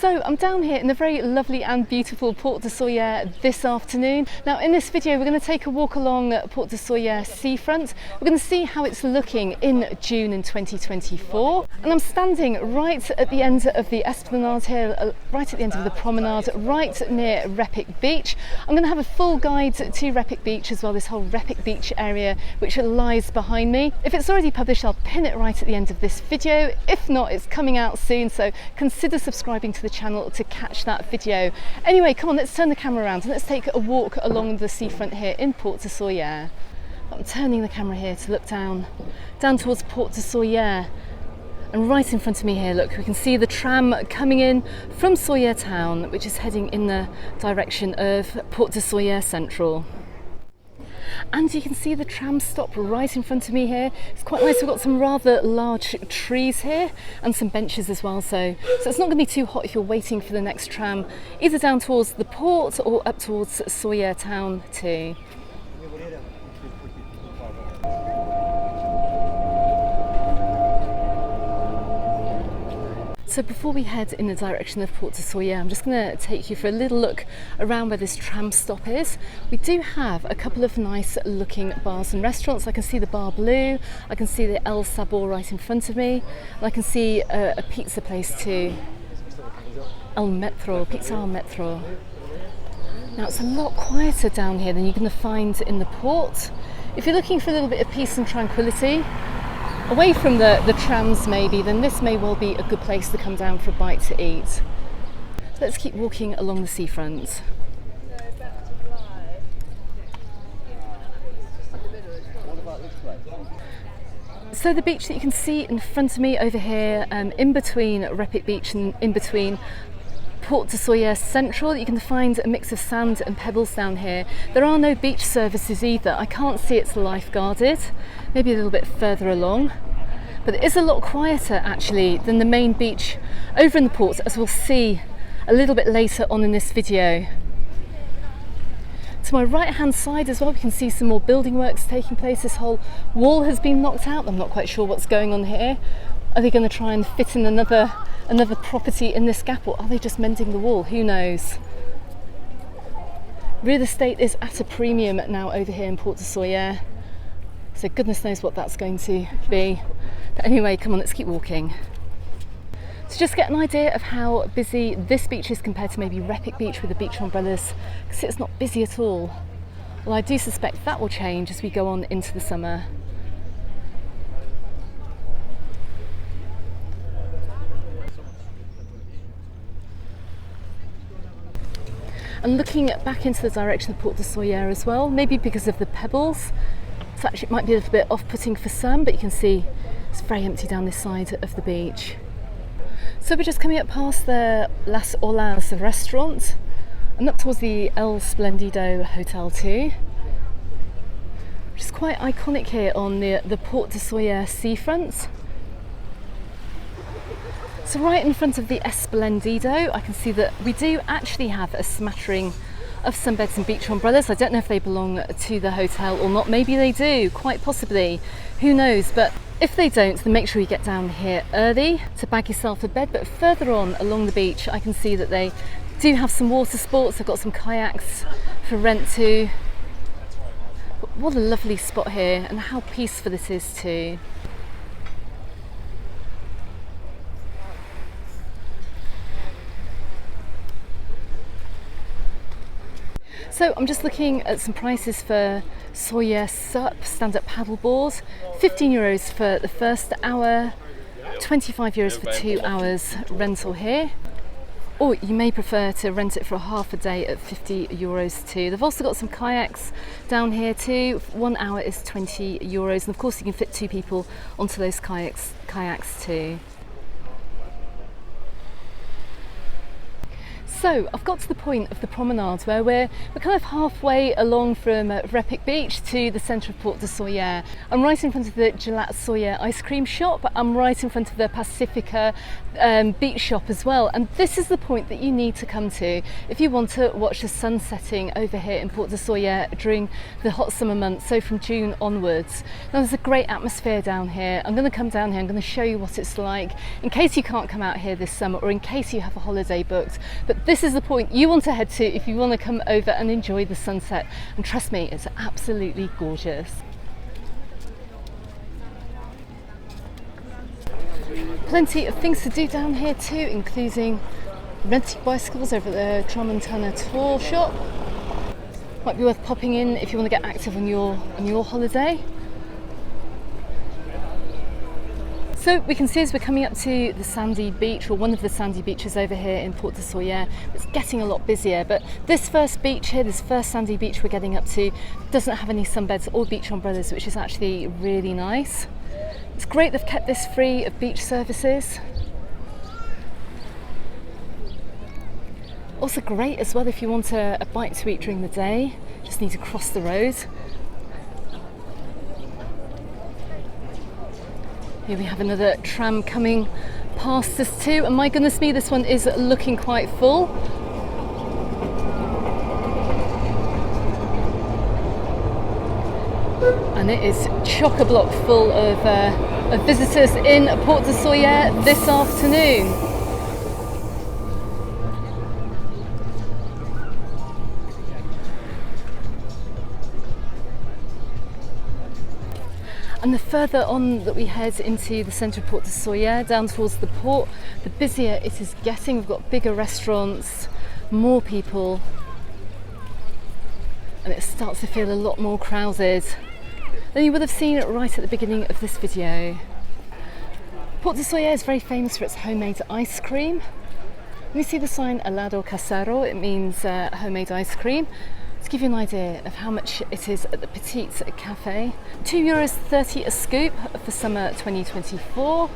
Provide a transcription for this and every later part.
So I'm down here in the very lovely and beautiful Port de Soller this afternoon. Now in this video we're going to take a walk along Port de Soller seafront. We're going to see how it's looking in June in 2024. And I'm standing right at the end of the esplanade here, right at the end of the promenade, right near Repic Beach. I'm going to have a full guide to Repic Beach as well, this whole Repic Beach area which lies behind me. If it's already published, I'll pin it right at the end of this video. If not, it's coming out soon, so consider subscribing to the channel to catch that video. Anyway, come on, let's turn the camera around and let's take a walk along the seafront here in Port de Soller. I'm turning the camera here to look down towards Port de Soller. And right in front of me here, look, we can see the tram coming in from Soller town, which is heading in the direction of Port de Soller Central. And you can see the tram stop right in front of me here. It's quite nice. We've got some rather large trees here and some benches as well. So it's not going to be too hot if you're waiting for the next tram, either down towards the port or up towards Soller town too. So before we head in the direction of Port de Soller, I'm just going to take you for a little look around where this tram stop is. We do have a couple of nice looking bars and restaurants. I can see the Bar Blue, I can see the El Sabor right in front of me, and I can see a pizza place too. Pizza Al Metro. Now it's a lot quieter down here than you're going to find in the port. If you're looking for a little bit of peace and tranquility, away from the trams maybe, then this may well be a good place to come down for a bite to eat. So let's keep walking along the seafront. So the beach that you can see in front of me over here, in between Repic Beach and in between Port de Soller Central, you can find a mix of sand and pebbles down here. There are no beach services either. I can't see it's lifeguarded, maybe a little bit further along. But it is a lot quieter actually than the main beach over in the port, as we'll see a little bit later on in this video. To my right hand side as well, we can see some more building works taking place. This whole wall has been knocked out. I'm not quite sure what's going on here. Are they going to try and fit in another property in this gap, or are they just mending the wall? Who knows? Real estate is at a premium now over here in Port de Soller, so goodness knows what that's going to be. But anyway, come on, let's keep walking. So just get an idea of how busy this beach is compared to maybe Repic Beach with the beach umbrellas, because it's not busy at all. Well, I do suspect that will change as we go on into the summer. And looking back into the direction of Port de Soller as well, maybe because of the pebbles, so actually it might be a little bit off-putting for some, but you can see it's very empty down this side of the beach. So we're just coming up past the Las Olas restaurant and up towards the El Splendido Hotel too, which is quite iconic here on the Port de Soller seafront. So right in front of the Esplendido, I can see that we do actually have a smattering of sunbeds and beach umbrellas. I don't know if they belong to the hotel or not. Maybe they do, quite possibly. Who knows? But if they don't, then make sure you get down here early to bag yourself a bed. But further on along the beach, I can see that they do have some water sports. They've got some kayaks for rent too. But what a lovely spot here, and how peaceful this is too. So I'm just looking at some prices for Soller SUP, stand-up paddleboard. €15 for the first hour, €25 for 2 hours rental here. Or you may prefer to rent it for a half a day at €50 too. They've also got some kayaks down here too. 1 hour is €20, and of course you can fit 2 people onto those kayaks too. So I've got to the point of the promenade where we're kind of halfway along from Repic Beach to the centre of Port de Soller. I'm right in front of the Gelat Soller ice cream shop. I'm right in front of the Pacifica beach shop as well. And this is the point that you need to come to if you want to watch the sun setting over here in Port de Soller during the hot summer months, so from June onwards. Now there's a great atmosphere down here. I'm going to come down here, I'm going to show you what it's like in case you can't come out here this summer or in case you have a holiday booked. But this is the point you want to head to if you want to come over and enjoy the sunset. And trust me, it's absolutely gorgeous. Plenty of things to do down here too, including renting bicycles over at the Tramontana tour shop. Might be worth popping in if you want to get active on your holiday. So we can see as we're coming up to the sandy beach, or one of the sandy beaches over here in Port de Soller, it's getting a lot busier, but this first beach here, this first sandy beach we're getting up to, doesn't have any sunbeds or beach umbrellas, which is actually really nice. It's great they've kept this free of beach services. Also great as well if you want a bite to eat during the day, just need to cross the road. Here we have another tram coming past us too, and my goodness me, this one is looking quite full. And it is chock-a-block full of visitors in Port de Soller this afternoon. And the further on that we head into the centre of Port de Soller, down towards the port, the busier it is getting. We've got bigger restaurants, more people, and it starts to feel a lot more crowded than you would have seen right at the beginning of this video. Port de Soller is very famous for its homemade ice cream. When you see the sign Helado Casero, it means homemade ice cream. To give you an idea of how much it is at the Petite Cafe, €2.30 a scoop for summer 2024.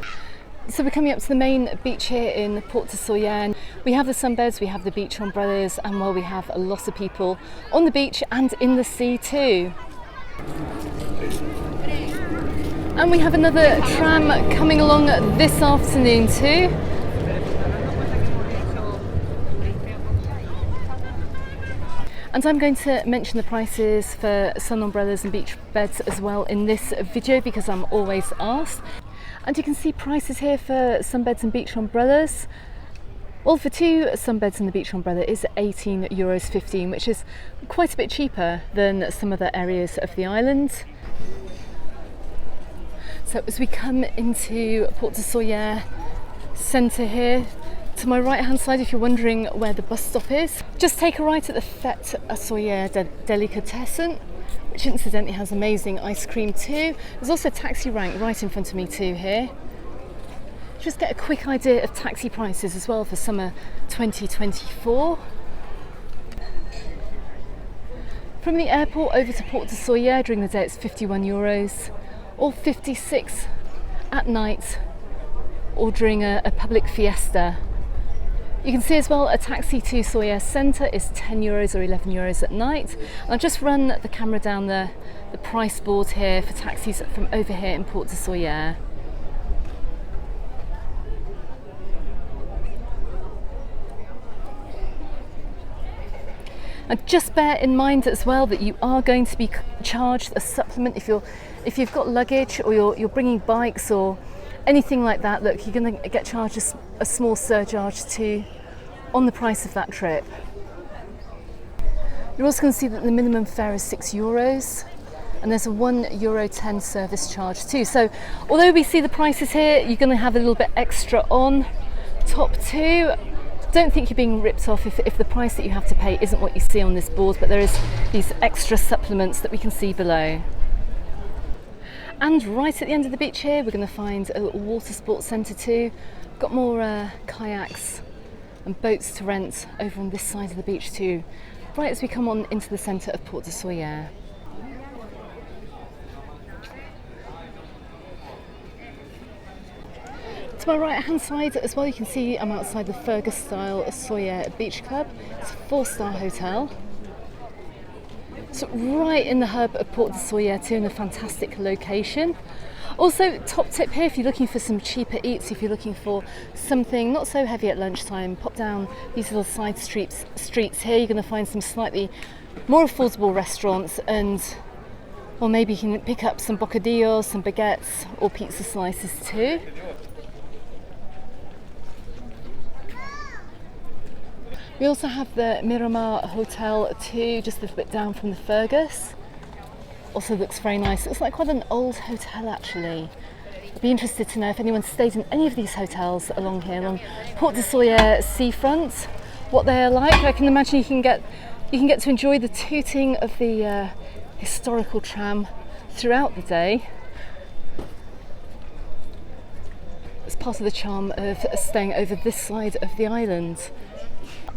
So we're coming up to the main beach here in Port de Soller. We have the sunbeds, we have the beach umbrellas, and well, we have a lot of people on the beach and in the sea too. And we have another tram coming along this afternoon too. And I'm going to mention the prices for sun umbrellas and beach beds as well in this video because I'm always asked. And you can see prices here for sunbeds and beach umbrellas. Well, for two sunbeds and the beach umbrella is €18.15, which is quite a bit cheaper than some other areas of the island. So as we come into Port de Soller centre here, to my right hand side, if you're wondering where the bus stop is, just take a right at the Fête à Soller Delicatessen, which incidentally has amazing ice cream too. There's also a taxi rank right in front of me too here. Just get a quick idea of taxi prices as well for summer 2024. From the airport over to Port de Soller during the day it's €51 or 56 at night or during a public fiesta. You can see as well a taxi to Soller Centre is €10 or €11 at night. And I'll just run the camera down the price board here for taxis from over here in Port de Soller. And just bear in mind as well that you are going to be charged a supplement if you've got luggage or you're bringing bikes or anything like that. Look, you're going to get charged a small surcharge too on the price of that trip. You're also going to see that the minimum fare is €6 and there's a €1.10 service charge too. So although we see the prices here, you're going to have a little bit extra on top too. Don't think you're being ripped off if the price that you have to pay isn't what you see on this board, but there is these extra supplements that we can see below. And right at the end of the beach here, we're going to find a little water sports centre too. We've got more kayaks and boats to rent over on this side of the beach too, right as we come on into the centre of Port de Soller. To my right hand side as well, you can see I'm outside the Fergus style Soller Beach Club. It's a 4-star hotel. So right in the hub of Port de Soller too, in a fantastic location. Also, top tip here, if you're looking for some cheaper eats, if you're looking for something not so heavy at lunchtime, pop down these little side streets here. You're going to find some slightly more affordable restaurants, and or maybe you can pick up some bocadillos, some baguettes or pizza slices too. We also have the Miramar Hotel too, just a little bit down from the Fergus. Also looks very nice. It looks like quite an old hotel actually. I'd be interested to know if anyone stayed in any of these hotels along here, along Port de Soller Seafront, what they are like. I can imagine you can get to enjoy the tooting of the historical tram throughout the day. It's part of the charm of staying over this side of the island.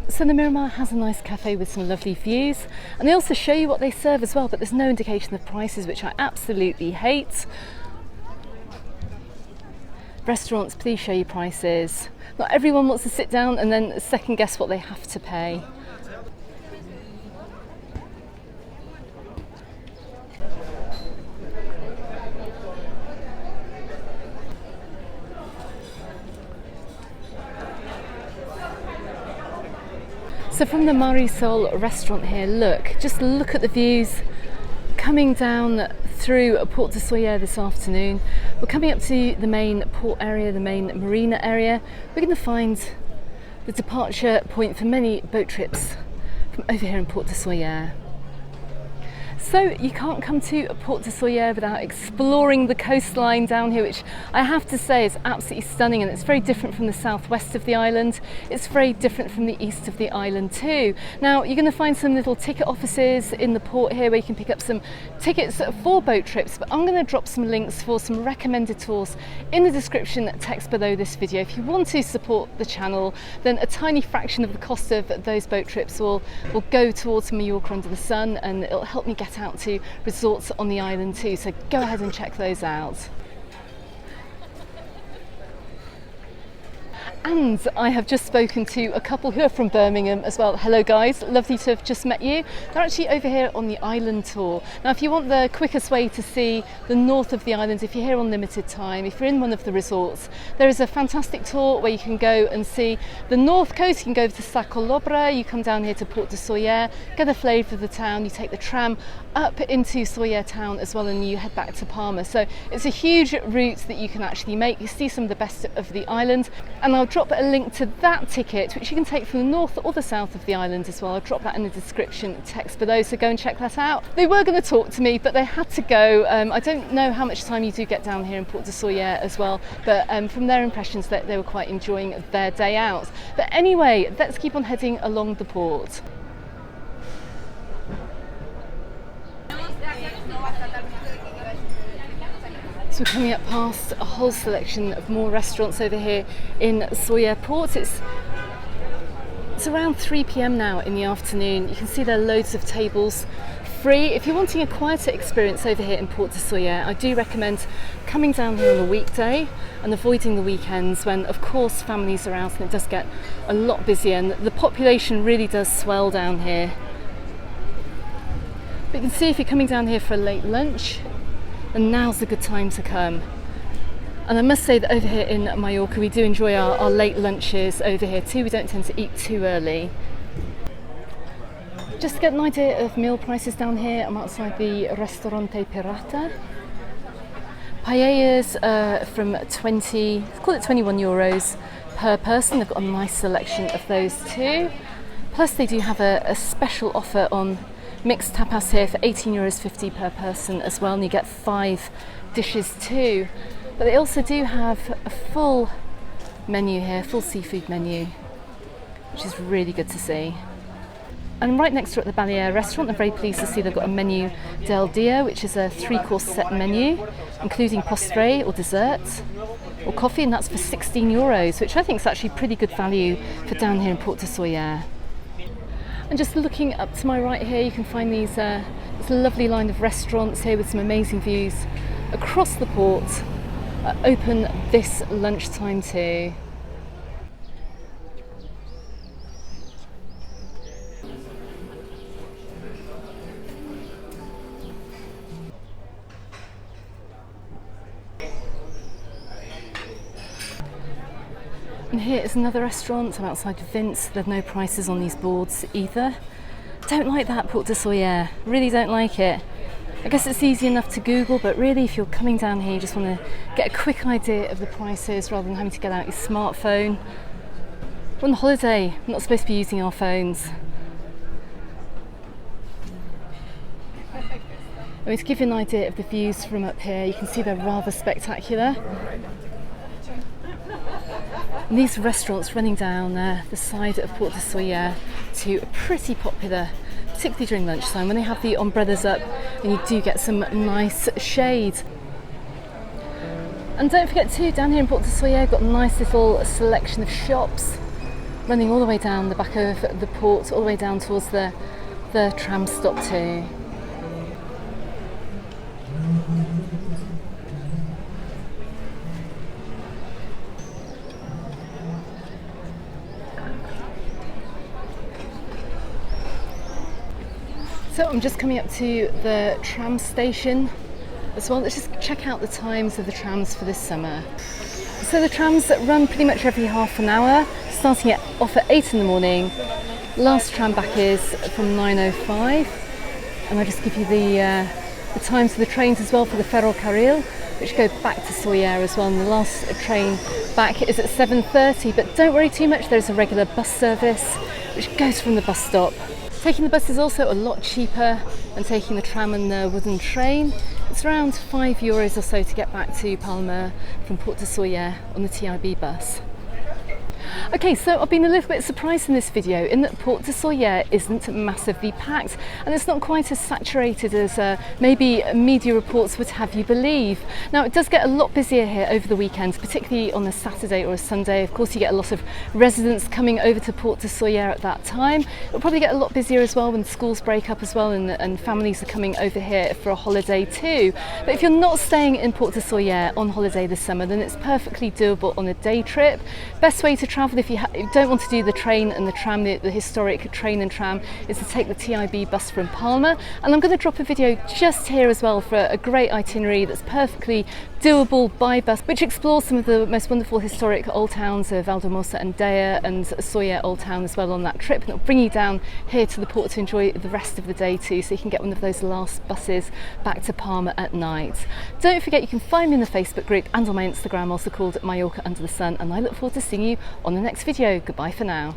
So the Miramar has a nice cafe with some lovely views, and they also show you what they serve as well, but there's no indication of prices, which I absolutely hate. Restaurants, please show you prices. Not everyone wants to sit down and then second guess what they have to pay. So from the Marisol restaurant here, just look at the views coming down through Port de Soller this afternoon. We're coming up to the main port area, the main marina area. We're going to find the departure point for many boat trips from over here in Port de Soller. So you can't come to Port de Soller without exploring the coastline down here, which I have to say is absolutely stunning, and it's very different from the southwest of the island. It's very different from the east of the island too. Now you're going to find some little ticket offices in the port here where you can pick up some tickets for boat trips, but I'm going to drop some links for some recommended tours in the description text below this video. If you want to support the channel, then a tiny fraction of the cost of those boat trips will go towards Mallorca Under the Sun, and it'll help me get out to resorts on the island too, so go ahead and check those out. And I have just spoken to a couple who are from Birmingham as well. Hello guys, lovely to have just met you. They're actually over here on the island tour. Now if you want the quickest way to see the north of the island, if you're here on limited time, if you're in one of the resorts, there is a fantastic tour where you can go and see the north coast. You can go to Sa Colobra, you come down here to Port de Soller, get a flavour of the town, you take the tram up into Soller town as well, and you head back to Palma. So it's a huge route that you can actually make. You see some of the best of the island, and I'll drop a link to that ticket, which you can take from the north or the south of the island as well. I'll drop that in the description text below, so go and check that out. They were going to talk to me, but they had to go. I don't know how much time you do get down here in Port de Soller as well, but from their impressions that they were quite enjoying their day out. But anyway, let's keep on heading along the port. So we're coming up past a whole selection of more restaurants over here in Soller Port. It's around 3 p.m. now in the afternoon. You can see there are loads of tables free. If you're wanting a quieter experience over here in Port de Soller, I do recommend coming down here on a weekday and avoiding the weekends when of course families are out and it does get a lot busier, and the population really does swell down here. But you can see if you're coming down here for a late lunch, and now's a good time to come. And I must say that over here in Mallorca we do enjoy our late lunches over here too. We don't tend to eat too early. Just to get an idea of meal prices down here, I'm outside the Restaurante Pirata. Paellas from 20, call it 21 euros per person. They've got a nice selection of those too. Plus they do have a special offer on mixed tapas here for €18.50 per person as well, and you get 5 dishes too. But they also do have a full menu here, full seafood menu, which is really good to see. And right next to it at the Balear restaurant, I'm very pleased to see they've got a menu del dia, which is a 3-course set menu, including postre or dessert or coffee, and that's for €16, which I think is actually pretty good value for down here in Port de Soller. And just looking up to my right here, you can find this lovely line of restaurants here with some amazing views across the port are open this lunchtime too. And here is another restaurant. I'm outside Vince. There's no prices on these boards either. Don't like that, Port de Soller. Really don't like it. I guess it's easy enough to Google, but really if you're coming down here you just want to get a quick idea of the prices rather than having to get out your smartphone. We're on holiday, we're not supposed to be using our phones. I mean, to give you an idea of the views from up here, you can see they're rather spectacular. And these restaurants running down the side of Port de Soller too are pretty popular, particularly during lunchtime when they have the umbrellas up and you do get some nice shade. And don't forget too, down here in Port de Soller, got a nice little selection of shops running all the way down the back of the port, all the way down towards the tram stop too. So I'm just coming up to the tram station as well. Let's just check out the times of the trams for this summer. So the trams run pretty much every half an hour, starting off at 8 in the morning. Last tram back is from 9:05, and I'll just give you the times of the trains as well for the Ferrocarril, which go back to Soller as well. And the last train back is at 7:30. But don't worry too much. There's a regular bus service which goes from the bus stop. Taking the bus is also a lot cheaper than taking the tram and the wooden train. It's around €5 or so to get back to Palma from Port de Soller on the TIB bus. Okay, so I've been a little bit surprised in this video in that Port de Soller isn't massively packed and it's not quite as saturated as maybe media reports would have you believe. Now it does get a lot busier here over the weekends, particularly on a Saturday or a Sunday. Of course you get a lot of residents coming over to Port de Soller at that time. It'll probably get a lot busier as well when schools break up as well and families are coming over here for a holiday too. But if you're not staying in Port de Soller on holiday this summer, then it's perfectly doable on a day trip. Best way to travel if you don't want to do the train and the tram, the historic train and tram, is to take the TIB bus from Palma. And I'm going to drop a video just here as well for a great itinerary that's perfectly doable by bus, which explores some of the most wonderful historic old towns of Valdemosa and Dea and Soller Old Town as well on that trip. And it'll bring you down here to the port to enjoy the rest of the day too, so you can get one of those last buses back to Palma at night. Don't forget you can find me in the Facebook group and on my Instagram, also called Mallorca Under the Sun, and I look forward to seeing you on the next video. Goodbye for now.